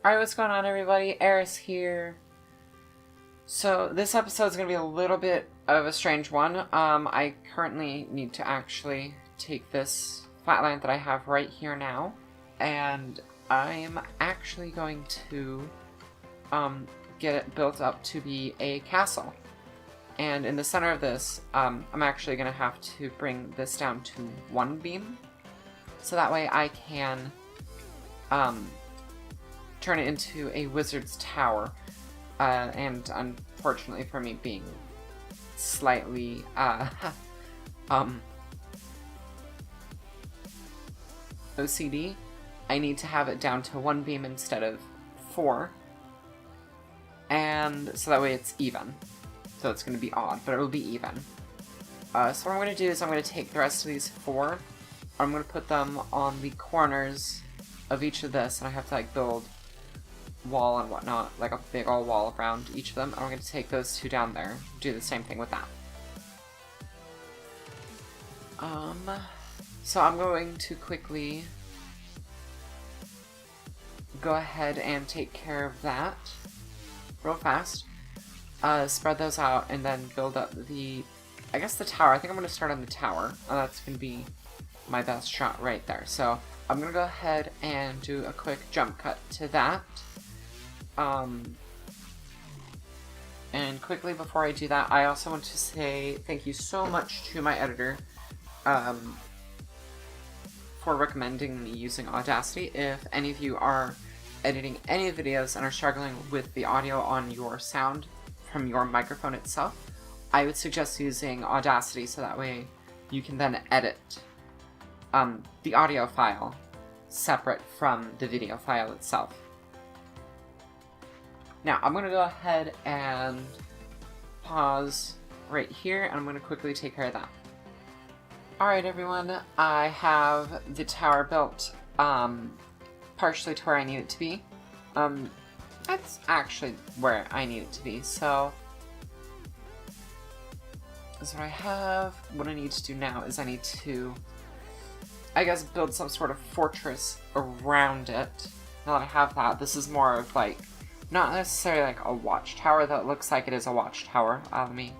Alright, what's going on everybody? Eris here. So this episode is going to be a little bit of a strange one. I currently need to actually take this flatland that I have right here now, and I'm actually going to get it built up to be a castle. And in the center of this, I'm actually going to have to bring this down to one beam, so that way I can turn it into a wizard's tower. And unfortunately for me being slightly OCD, I need to have it down to one beam instead of 4, and so that way it's even. So it's going to be odd, but it will be even. So what I'm going to do is I'm going to take the rest of these 4, I'm going to put them on the corners of each of this, and I have to like build wall and whatnot, like a big old wall around each of them. And we're going to take those 2 down there, do the same thing with that. So I'm going to quickly go ahead and take care of that real fast. Spread those out and then build up the, I guess the tower. I think I'm going to start on the tower. That's going to be my best shot right there. So I'm going to go ahead and do a quick jump cut to that. And quickly before I do that, I also want to say thank you so much to my editor for recommending me using Audacity. If any of you are editing any videos and are struggling with the audio on your sound from your microphone itself, I would suggest using Audacity, so that way you can then edit the audio file separate from the video file itself. Now, I'm going to go ahead and pause right here, and I'm going to quickly take care of that. Alright everyone, I have the tower built partially to where I need it to be. That's actually where I need it to be, so that's what I have. What I need to do now is I need to, I guess, build some sort of fortress around it. Now that I have that, this is more of like, not necessarily like a watchtower, though it looks like it is a watchtower. Let me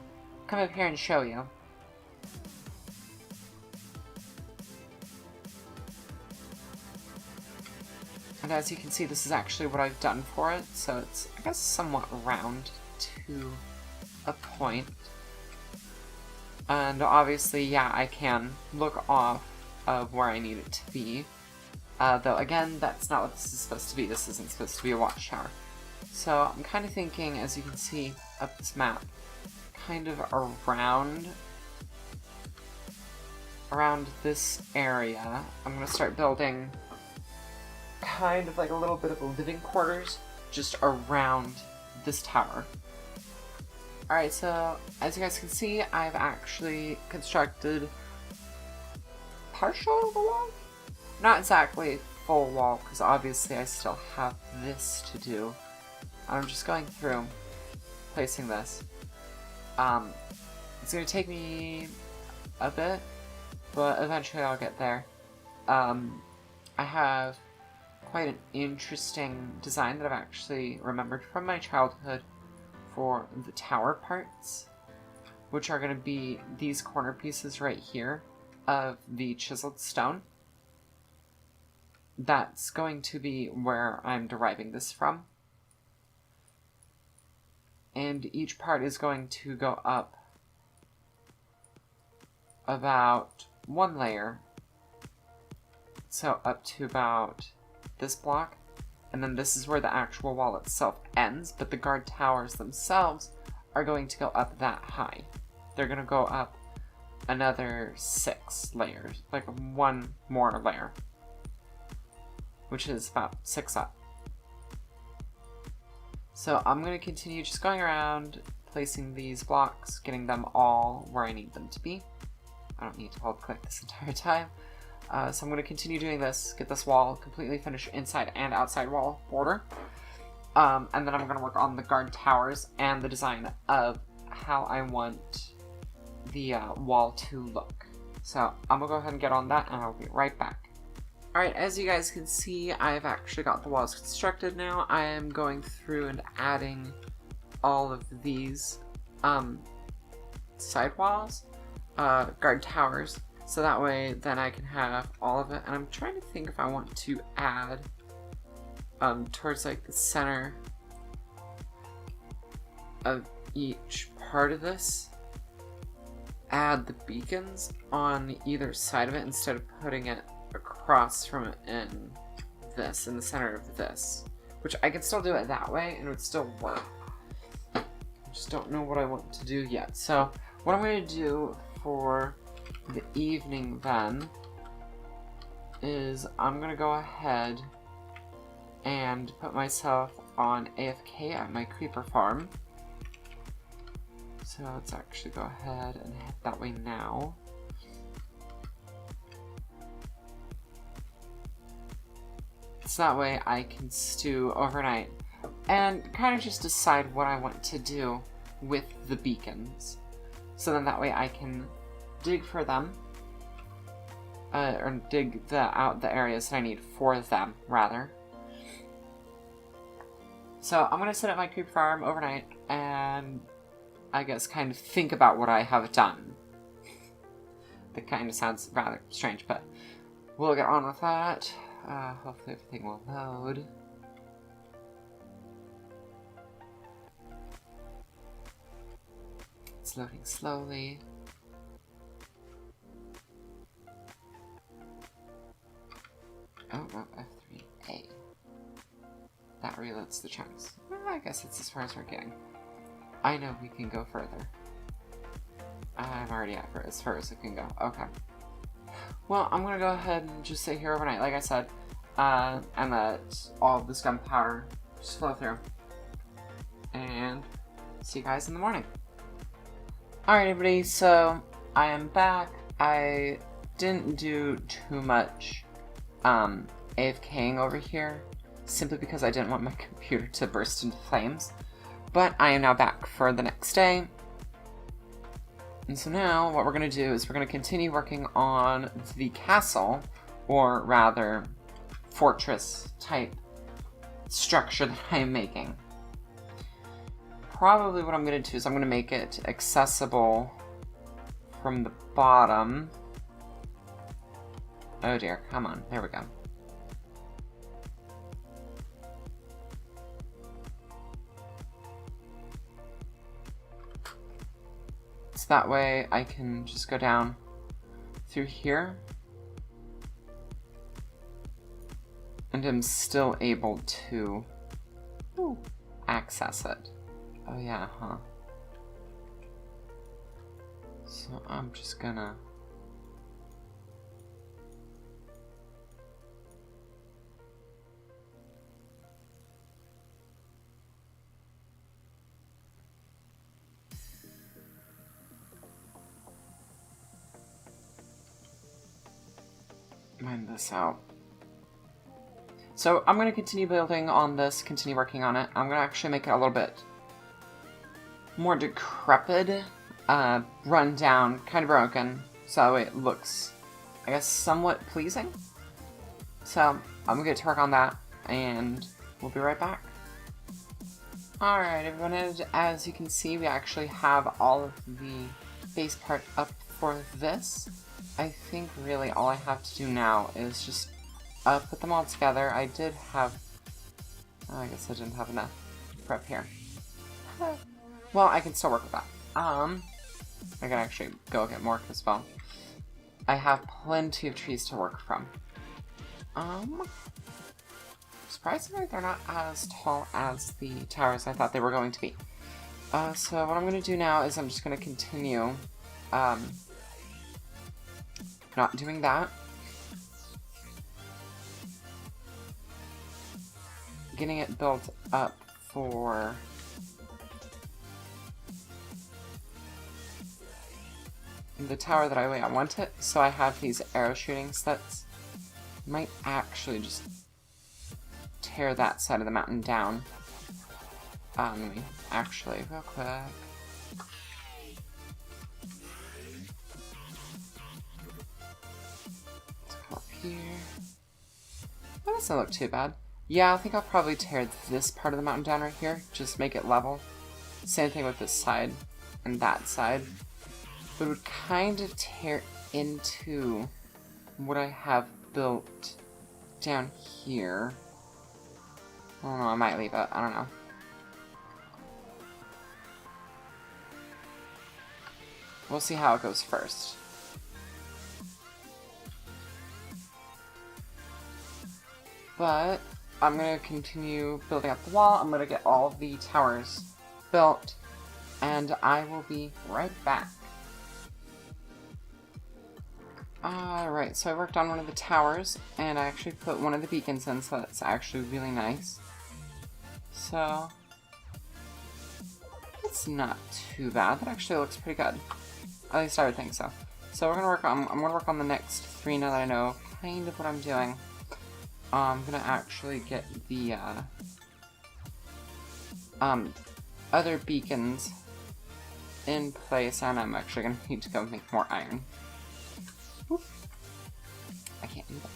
come up here and show you. And as you can see, this is actually what I've done for it, so it's, I guess, somewhat round to a point. And obviously, yeah, I can look off of where I need it to be. Though, again, that's not what this is supposed to be. This isn't supposed to be a watchtower. So I'm kind of thinking, as you can see up this map, kind of around this area, I'm going to start building kind of like a little bit of a living quarters just around this tower. Alright, so as you guys can see, I've actually constructed partial of the wall? Not exactly full wall, because obviously I still have this to do. I'm just going through, placing this. It's going to take me a bit, but eventually I'll get there. I have quite an interesting design that I've actually remembered from my childhood for the tower parts, which are going to be these corner pieces right here of the chiseled stone. That's going to be where I'm deriving this from. And each part is going to go up about 1 layer. So up to about this block. And then this is where the actual wall itself ends, but the guard towers themselves are going to go up that high. They're going to go up another 6 layers, like 1 more layer, which is about 6 up. So I'm going to continue just going around, placing these blocks, getting them all where I need them to be. I don't need to hold click this entire time. So I'm going to continue doing this, get this wall completely finished inside and outside wall border. And then I'm going to work on the guard towers and the design of how I want the wall to look. So I'm going to go ahead and get on that, and I'll be right back. Alright, as you guys can see, I've actually got the walls constructed now. I am going through and adding all of these side walls, guard towers, so that way then I can have all of it. And I'm trying to think if I want to add towards like the center of each part of this, add the beacons on either side of it instead of putting it across from it in the center of this, which I could still do it that way and it would still work. I just don't know what I want to do yet. So what I'm going to do for the evening then is I'm going to go ahead and put myself on AFK at my creeper farm. So let's actually go ahead and head that way now. So that way I can stew overnight and kind of just decide what I want to do with the beacons. So then that way I can dig for them, or dig out the areas that I need for them, rather. So I'm going to sit at my creeper farm overnight and I guess kind of think about what I have done. That kind of sounds rather strange, but we'll get on with that. Hopefully everything will load. It's loading slowly. Oh, no, F3A. That reloads the chunks. Well, I guess it's as far as we're getting. I know we can go further. I'm already at as far as it can go. Okay. Well, I'm gonna go ahead and just sit here overnight, like I said, and let all of this gunpowder just flow through. And see you guys in the morning. Alright, everybody, so I am back. I didn't do too much AFKing over here, simply because I didn't want my computer to burst into flames. But I am now back for the next day. And so now what we're going to do is we're going to continue working on the castle, or rather fortress type structure that I am making. Probably what I'm going to do is I'm going to make it accessible from the bottom. Oh dear, come on, there we go. So that way I can just go down through here and I'm still able to access it. Oh yeah, huh? So I'm just gonna mine this out. So I'm going to continue building on this, continue working on it. I'm going to actually make it a little bit more decrepit, run down, kind of broken, so that way it looks, I guess, somewhat pleasing. So I'm going to get to work on that, and we'll be right back. Alright everyone, as you can see, we actually have all of the base part up for this. I think really all I have to do now is just put them all together. I did have, oh, I guess I didn't have enough prep here. Well, I can still work with that. I can actually go get more as well. I have plenty of trees to work from. Surprisingly, they're not as tall as the towers I thought they were going to be. So what I'm going to do now is I'm just going to continue not doing that. Getting it built up for the tower that I want it. So I have these arrow shooting slits. Might actually just tear that side of the mountain down. Let me actually, real quick. Let's go up here. That doesn't look too bad. Yeah, I think I'll probably tear this part of the mountain down right here. Just make it level. Same thing with this side and that side. But it would kind of tear into what I have built down here. I don't know, I might leave it. I don't know. We'll see how it goes first. But I'm going to continue building up the wall. I'm going to get all of the towers built, and I will be right back. Alright, so I worked on one of the towers, and I actually put one of the beacons in, so that's actually really nice. So, it's not too bad. That actually looks pretty good. At least I would think so. So we're gonna work on, I'm gonna work on the next 3 now that I know kind of what I'm doing. I'm gonna actually get the other beacons in place, and I'm actually gonna need to go make more iron. Oop. I can't do that.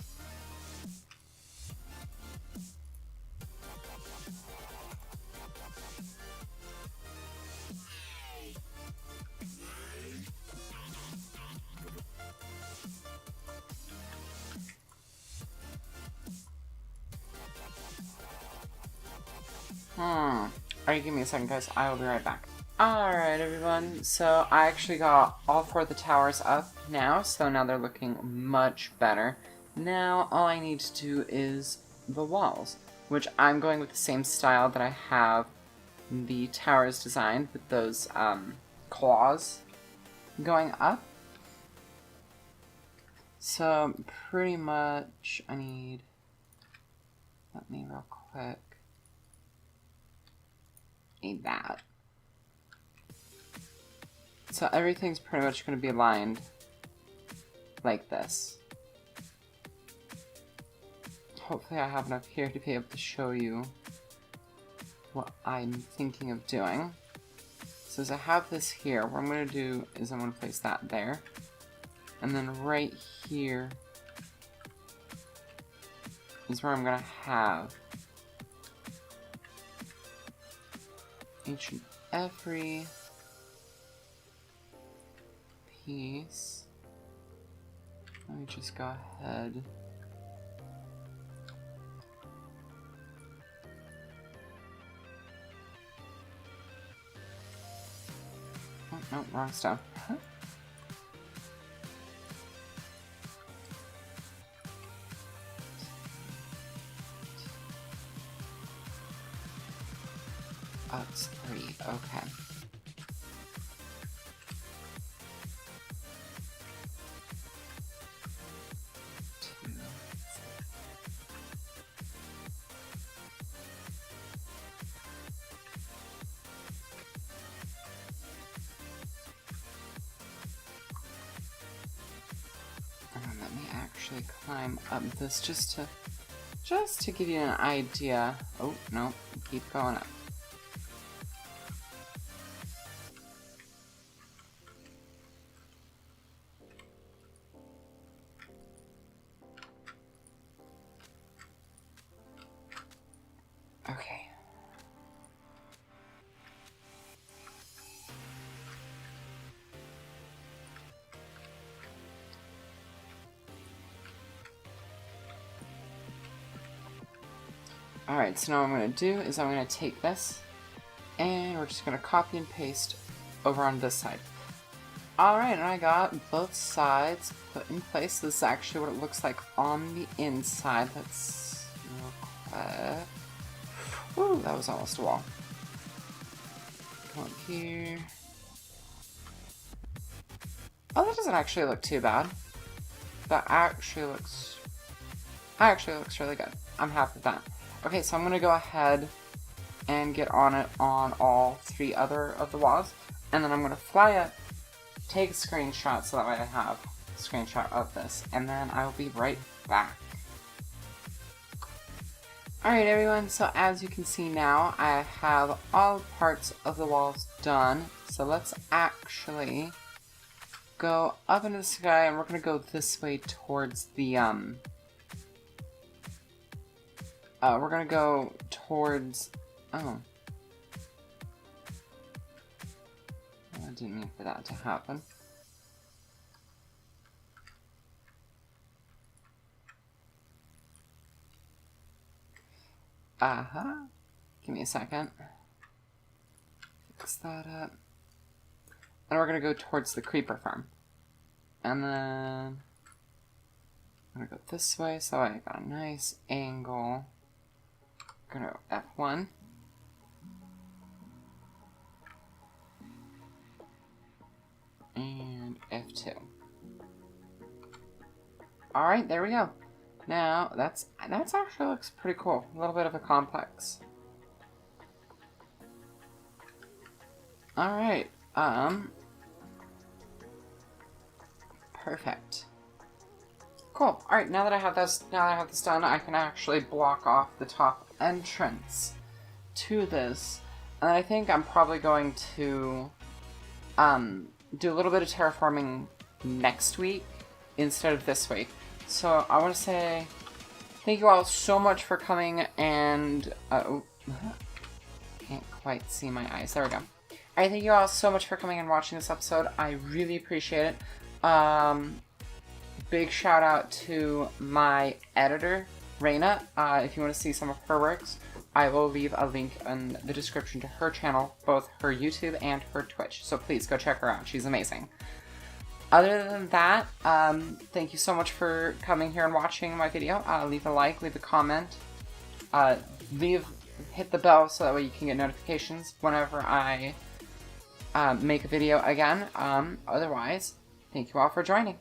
Alright, give me a second, guys. I will be right back. Alright, everyone. So, I actually got all 4 of the towers up now, so now they're looking much better. Now, all I need to do is the walls, which I'm going with the same style that I have the towers designed, with those, claws going up. So, pretty much, I need... Let me real quick. Need that. So everything's pretty much going to be aligned like this. Hopefully I have enough here to be able to show you what I'm thinking of doing. So as I have this here, what I'm going to do is I'm going to place that there. And then right here is where I'm going to have each and every piece. Let me just go ahead. Oh, no, wrong stone. Oh, it's 3. Okay. And let me actually climb up this just to give you an idea. Oh, no, keep going up. Okay. Alright, so now what I'm going to do is I'm going to take this, and we're just going to copy and paste over on this side. Alright, and I got both sides put in place. This is actually what it looks like on the inside. Let's real quick. Woo, that was almost a wall. Come up here. Oh, that doesn't actually look too bad. That actually looks really good. I'm happy with that. Okay, so I'm going to go ahead and get on it on all 3 other of the walls. And then I'm going to fly up, take a screenshot so that way I have a screenshot of this. And then I'll be right back. Alright everyone, so as you can see now, I have all parts of the walls done. So let's actually go up into the sky, and we're going to go this way towards the, we're gonna go towards... Oh. I didn't mean for that to happen. Give me a second. Fix that up. And we're gonna go towards the creeper farm. And then I'm gonna go this way, so I got a nice angle. I'm gonna go F1. And F2. Alright, there we go. Now, that's actually looks pretty cool. A little bit of a complex. Alright, perfect. Cool. Alright, now that I have this done, I can actually block off the top entrance to this. And I think I'm probably going to do a little bit of terraforming next week instead of this week. So I want to say thank you all so much for coming, and can't quite see my eyes. There we go. Alright, thank you all so much for coming and watching this episode. I really appreciate it. Big shout out to my editor, Ryna. If you want to see some of her works, I will leave a link in the description to her channel, both her YouTube and her Twitch. So please go check her out. She's amazing. Other than that, thank you so much for coming here and watching my video. Leave a like, leave a comment, hit the bell so that way you can get notifications whenever I make a video again. Otherwise, thank you all for joining.